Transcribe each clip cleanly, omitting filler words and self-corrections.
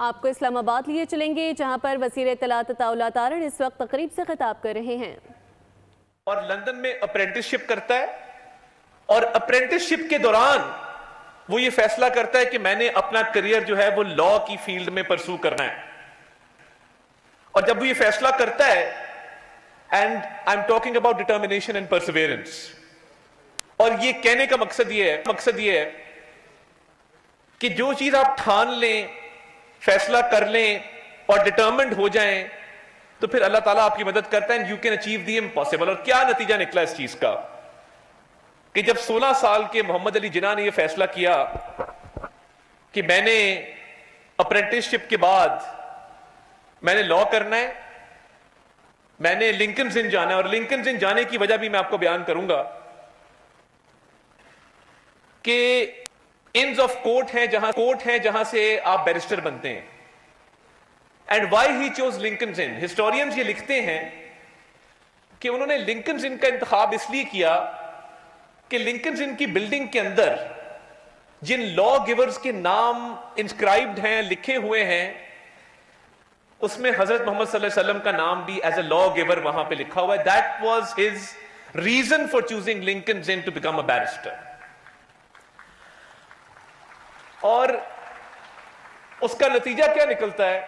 آپ کو اسلام آباد لیے چلیں گے جہاں پر وزیر اطلاعات عطاءاللہ طارڑ اس وقت تقریب سے خطاب کر رہے ہیں۔ اور لندن میں اپرینٹسشپ کرتا ہے اور اپرینٹسشپ کے دوران وہ یہ فیصلہ کرتا ہے کہ میں نے اپنا کریئر جو ہے وہ لا کی فیلڈ میں پرسو کرنا ہے، اور جب وہ یہ فیصلہ کرتا ہے and I am talking about determination and perseverance, اور یہ کہنے کا مقصد یہ ہے کہ جو چیز آپ ٹھان لیں، فیصلہ کر لیں اور ڈٹرمنڈ ہو جائیں تو پھر اللہ تعالیٰ آپ کی مدد کرتا ہے and you can achieve the impossible۔ اور کیا نتیجہ نکلا اس چیز کا کہ جب 16 سال کے محمد علی جناح نے یہ فیصلہ کیا کہ میں نے اپرینٹسشپ کے بعد میں نے لا کرنا ہے، میں نے لنکنز ان جانا ہے، اور لنکنز ان جانے کی وجہ بھی میں آپ کو بیان کروں گا کہ انز آف کورٹ ہیں جہاں سے آپ بیرسٹر بنتے ہیں۔ And why he chose Lincoln's Inn, historians یہ لکھتے ہیں کہ انہوں نے لنکنز ان کا انتخاب اس لیے کیا کہ لنکنز ان کی بلڈنگ کے اندر جن لا گیورز کے نام انسکرائبڈ ہیں، لکھے ہوئے ہیں، اس میں حضرت محمد صلی اللہ علیہ وسلم کا نام بھی ایز اے لا گیور وہاں پہ لکھا ہوا ہے۔ That was his reason for choosing Lincoln's Inn to become a barrister. اور اس کا نتیجہ کیا نکلتا ہے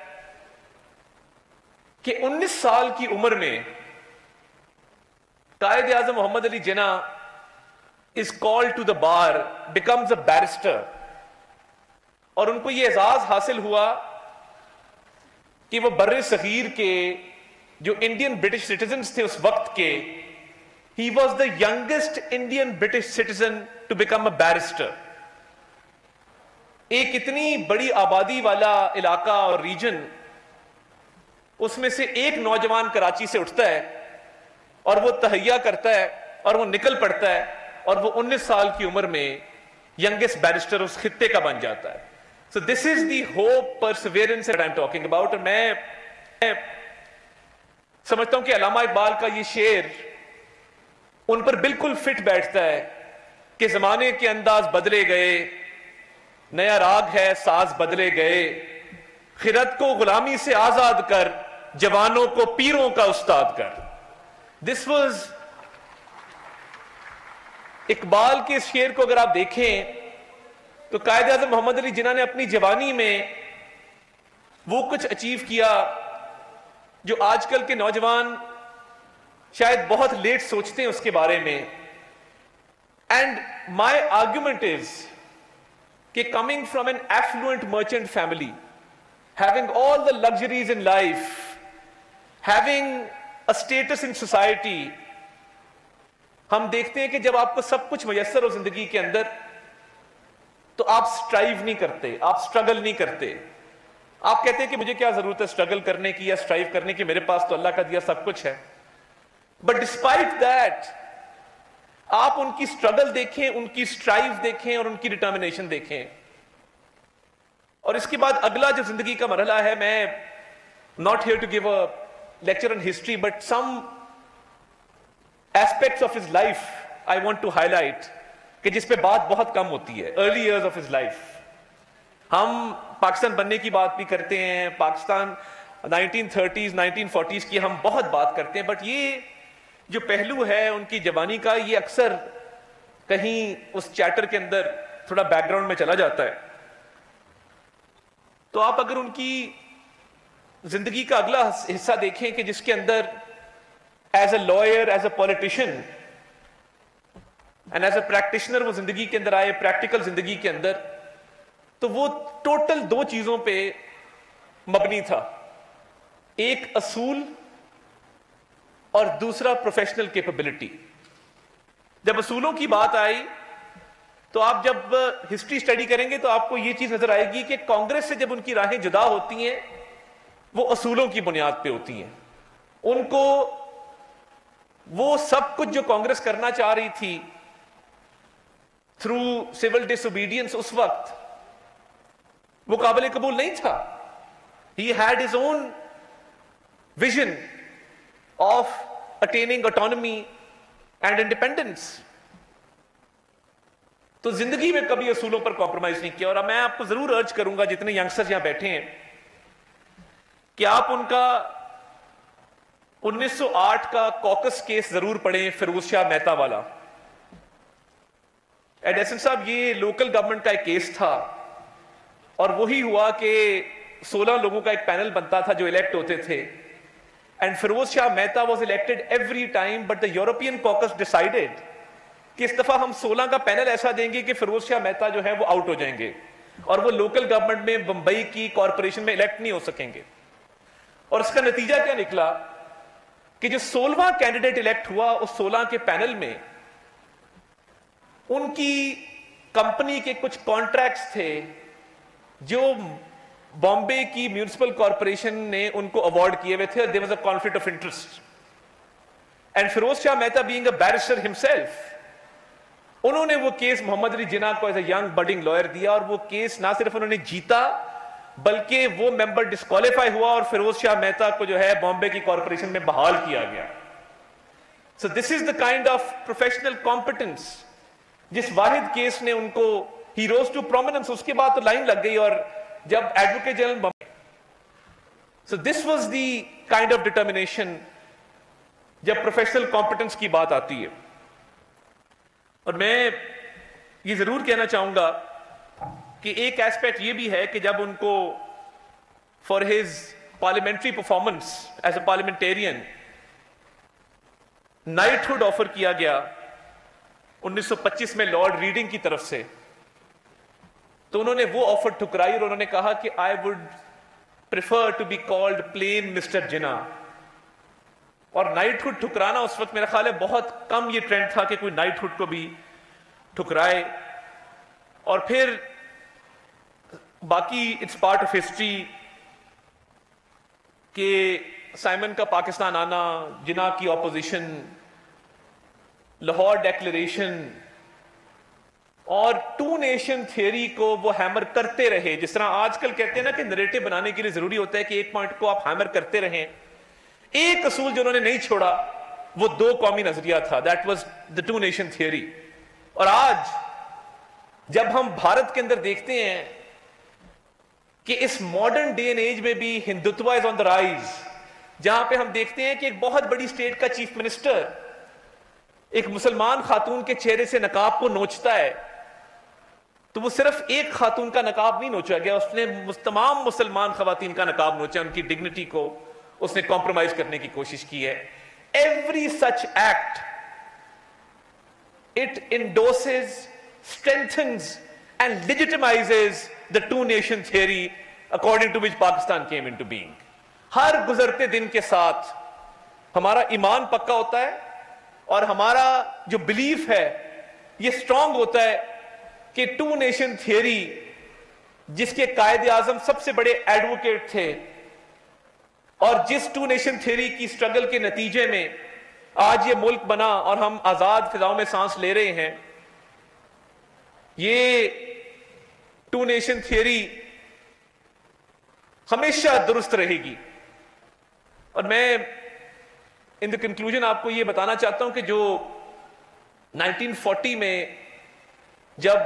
کہ 19 سال کی عمر میں قائد اعظم محمد علی جناح is called to the bar, becomes a barrister، اور ان کو یہ اعزاز حاصل ہوا کہ وہ بر صغیر کے جو انڈین برٹش سٹیزنز تھے اس وقت کے، he was the youngest Indian British citizen to become a barrister۔ ایک اتنی بڑی آبادی والا علاقہ اور ریجن، اس میں سے ایک نوجوان کراچی سے اٹھتا ہے اور وہ تہیہ کرتا ہے اور وہ نکل پڑتا ہے اور وہ 19 سال کی عمر میں ینگسٹ بیرسٹر اس خطے کا بن جاتا ہے۔ So this is the hope, perseverance that I'm talking about۔ اور میں سمجھتا ہوں کہ علامہ اقبال کا یہ شعر ان پر بالکل فٹ بیٹھتا ہے کہ زمانے کے انداز بدلے گئے، نیا راگ ہے ساز بدلے گئے، خرد کو غلامی سے آزاد کر، جوانوں کو پیروں کا استاد کر۔ This was اقبال کے اس شعر کو اگر آپ دیکھیں تو قائد اعظم محمد علی جناح نے اپنی جوانی میں وہ کچھ اچیو کیا جو آج کل کے نوجوان شاید بہت لیٹ سوچتے ہیں اس کے بارے میں۔ اینڈ مائی آرگیومنٹ از کہ coming from an affluent merchant family, having all the luxuries in life, having a status in society، ہم دیکھتے ہیں کہ جب آپ کو سب کچھ میسر ہو زندگی کے اندر تو آپ سٹرائیو نہیں کرتے، آپ سٹرگل نہیں کرتے۔ آپ کہتے ہیں کہ مجھے کیا ضرورت ہے سٹرگل کرنے کی یا سٹرائیو کرنے کی، میرے پاس تو اللہ کا دیا سب کچھ ہے۔ بٹ ڈسپائٹ دیٹ آپ ان کی سٹرگل دیکھیں، ان کی سٹرائیو دیکھیں اور ان کی ڈٹرمنیشن دیکھیں۔ اور اس کے بعد اگلا جو زندگی کا مرحلہ ہے، میں not here to give a lecture on history but some aspects of his life I want to highlight کہ جس پہ بات بہت کم ہوتی ہے۔ early years of his life، ہم پاکستان بننے کی بات بھی کرتے ہیں، پاکستان 1930s 1940s کی ہم بہت بات کرتے ہیں، بٹ یہ جو پہلو ہے ان کی جوانی کا، یہ اکثر کہیں اس چیٹر کے اندر تھوڑا بیک گراؤنڈ میں چلا جاتا ہے۔ تو آپ اگر ان کی زندگی کا اگلا حصہ دیکھیں کہ جس کے اندر as a lawyer, as a politician and as a practitioner وہ زندگی کے اندر آئے، پریکٹیکل زندگی کے اندر، تو وہ ٹوٹل دو چیزوں پہ مبنی تھا، ایک اصول اور دوسرا پروفیشنل کیپیبلٹی۔ جب اصولوں کی بات آئی تو آپ جب ہسٹری سٹڈی کریں گے تو آپ کو یہ چیز نظر آئے گی کہ کانگریس سے جب ان کی راہیں جدا ہوتی ہیں وہ اصولوں کی بنیاد پہ ہوتی ہیں۔ ان کو وہ سب کچھ جو کانگریس کرنا چاہ رہی تھی تھرو سول ڈس اوبیڈینس اس وقت وہ قابل قبول نہیں تھا۔ He had his own vision of attaining autonomy and independence۔ تو زندگی میں کبھی اصولوں پر کمپرومائز نہیں کیا۔ اور میں آپ کو ضرور ارج کروں گا جتنے ینگسٹرز یہاں بیٹھے ہیں کہ آپ ان کا 1908 کا کوکس کیس ضرور پڑھیں، فیروز شاہ مہتا والا۔ ایڈیسن صاحب، یہ لوکل گورنمنٹ کا ایک کیس تھا اور وہی ہوا کہ 16 لوگوں کا ایک پینل بنتا تھا جو الیکٹ ہوتے تھے، and Feroz Shah Mehta was elected every time, but the European caucus decided کہ اس دفعہ ہم 16 کا پینل ایسا دیں گے کہ فیروز شاہ مہتا جو ہے وہ آؤٹ ہو جائیں گے اور وہ لوکل گورنمنٹ میں بمبئی کی کارپوریشن میں الیکٹ نہیں ہو سکیں گے۔ اور اس کا نتیجہ کیا نکلا کہ جو 16واں کینڈیڈیٹ الیکٹ ہوا، اس 16 کے پینل میں ان کی کمپنی کے کچھ کانٹریکٹس تھے جو بامبے کی میونسپل کارپوریشن نے ان کو اوارڈ کیے ہوئے تھے۔ there was a conflict of interest and Feroz Shah Mehta being a barrister himself، انہوں نے وہ کیس محمد علی جناح کو as a young budding lawyer دیا، اور وہ کیس نہ صرف انہوں نے جیتا بلکہ وہ ممبر ڈسکوالیفائی ہوا اور فیروز شاہ مہتا کو جو ہے بامبے کی کارپوریشن میں بحال کیا گیا۔ So this is the kind of professional competence جس واحد کیس نے ان کو he rose to prominence، اس کے بعد تو لائن لگ گئی، اور جب advocate general so this was the kind of determination جب پروفیشنل کمپٹنس کی بات آتی ہے۔ اور میں یہ ضرور کہنا چاہوں گا کہ ایک ایسپیکٹ یہ بھی ہے کہ جب ان کو for his parliamentary performance as a parliamentarian knighthood offer کیا گیا 1925 میں لارڈ ریڈنگ کی طرف سے، تو انہوں نے وہ آفر ٹھکرائی اور انہوں نے کہا کہ I would prefer to be called plain mister Jinnah. اور نائٹ ہوڈ ٹھکرانا اس وقت میرا خیال ہے بہت کم یہ ٹرینڈ تھا کہ کوئی نائٹ ہوڈ کو بھی ٹھکرائے، اور پھر باقی اٹس پارٹ آف ہسٹری کہ سائمن کا پاکستان آنا، جناح کی اپوزیشن، لاہور ڈیکلریشن، اور ٹو نیشن تھیوری کو وہ ہیمر کرتے رہے۔ جس طرح آج کل کہتے ہیں نا کہ نریٹو بنانے کے لیے ضروری ہوتا ہے کہ ایک پوائنٹ کو آپ ہیمر کرتے رہیں، ایک اصول جو انہوں نے نہیں چھوڑا وہ دو قومی نظریہ تھا، that was the two nation theory. اور آج جب ہم بھارت کے اندر دیکھتے ہیں کہ اس ماڈرن ڈے اینڈ ایج میں بھی ہندوتوا از آن دا رائز، جہاں پہ ہم دیکھتے ہیں کہ ایک بہت بڑی اسٹیٹ کا چیف منسٹر ایک مسلمان خاتون کے چہرے سے نقاب کو نوچتا ہے، تو وہ صرف ایک خاتون کا نقاب نہیں نوچا گیا، اس نے تمام مسلمان خواتین کا نقاب نوچا، ان کی ڈگنیٹی کو اس نے کمپرومائز کرنے کی کوشش کی ہے۔ Every such act it endorses, strengthens and legitimizes the two nation theory according to which Pakistan came into being۔ ہر گزرتے دن کے ساتھ ہمارا ایمان پکا ہوتا ہے اور ہمارا جو بلیف ہے یہ سٹرونگ ہوتا ہے کہ ٹو نیشن تھیوری جس کے قائد اعظم سب سے بڑے ایڈوکیٹ تھے، اور جس ٹو نیشن تھیوری کی سٹرگل کے نتیجے میں آج یہ ملک بنا اور ہم آزاد فضاؤں میں سانس لے رہے ہیں، یہ ٹو نیشن تھیوری ہمیشہ درست رہے گی۔ اور میں ان دی کنکلوژن آپ کو یہ بتانا چاہتا ہوں کہ جو 1940 میں جب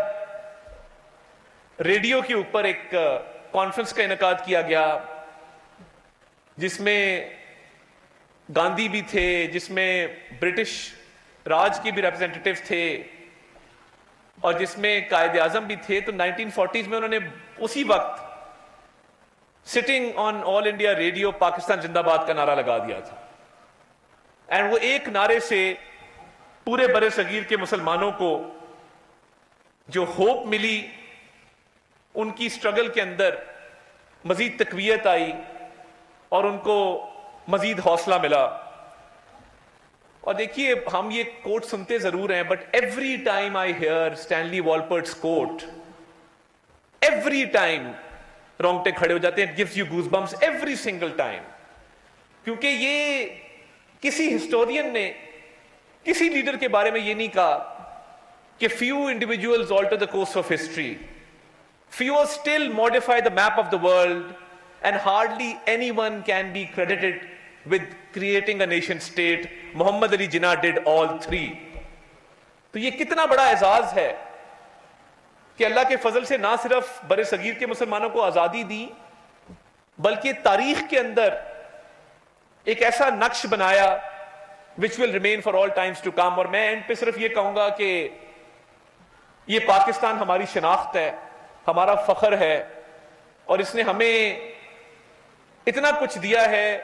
ریڈیو کے اوپر ایک کانفرنس کا انعقاد کیا گیا جس میں گاندھی بھی تھے، جس میں برٹش راج کے بھی ریپرزینٹیٹیوز تھے، اور جس میں قائد اعظم بھی تھے، تو 1940s میں انہوں نے اسی وقت sitting on all India radio Pakistan زندہ باد کا نعرہ لگا دیا تھا، اینڈ وہ ایک نعرے سے پورے برِ صغیر کے مسلمانوں کو جو ہوپ ملی، ان کی سٹرگل کے اندر مزید تقویت آئی اور ان کو مزید حوصلہ ملا۔ اور دیکھیے ہم یہ کوٹ سنتے ضرور ہیں، but every time I hear Stanley Wolpert's quote, every time رونگٹے کھڑے ہو جاتے ہیں، gives you goosebumps every single time، کیونکہ یہ کسی ہسٹورین نے کسی لیڈر کے بارے میں یہ نہیں کہا کہ few individuals alter the course of history، few still modify the map of the world، and hardly anyone can be credited with creating a nation state۔ Muhammad Ali Jinnah did all three۔ تو یہ کتنا بڑا اعزاز ہے کہ اللہ کے فضل سے نہ صرف برِ صغیر کے مسلمانوں کو آزادی دی، بلکہ تاریخ کے اندر ایک ایسا نقش بنایا which will remain for all times to come. اور میں اینڈ پہ صرف یہ کہوں گا کہ یہ پاکستان ہماری شناخت ہے، ہمارا فخر ہے، اور اس نے ہمیں اتنا کچھ دیا ہے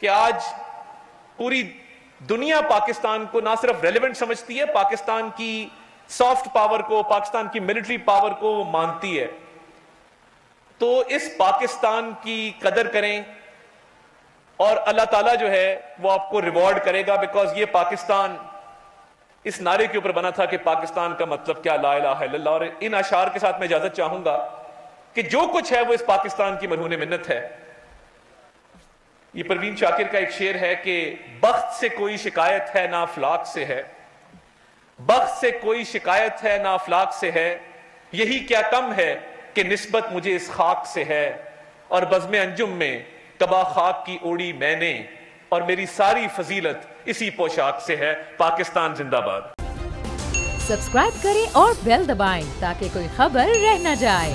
کہ آج پوری دنیا پاکستان کو نہ صرف ریلیونٹ سمجھتی ہے، پاکستان کی سافٹ پاور کو، پاکستان کی ملٹری پاور کو مانتی ہے. تو اس پاکستان کی قدر کریں، اور اللہ تعالیٰ جو ہے وہ آپ کو ریوارڈ کرے گا، بیکاز یہ پاکستان اس نعرے کے اوپر بنا تھا کہ پاکستان کا مطلب کیا، لا الہ الا اللہ. اور ان اشعار کے ساتھ میں اجازت چاہوں گا کہ جو کچھ ہے وہ اس پاکستان کی مرہون منت ہے. یہ پروین شاکر کا ایک شعر ہے کہ بخت سے کوئی شکایت ہے نہ افلاک سے ہے، بخت سے کوئی شکایت ہے نہ افلاک سے ہے، یہی کیا کم ہے کہ نسبت مجھے اس خاک سے ہے، اور بزم انجم میں کبا خاک کی اوڑی میں نے، اور میری ساری فضیلت اسی پوشاک سے ہے. پاکستان زندہ باد. سبسکرائب کریں اور بیل دبائیں تاکہ کوئی خبر رہ نہ جائے.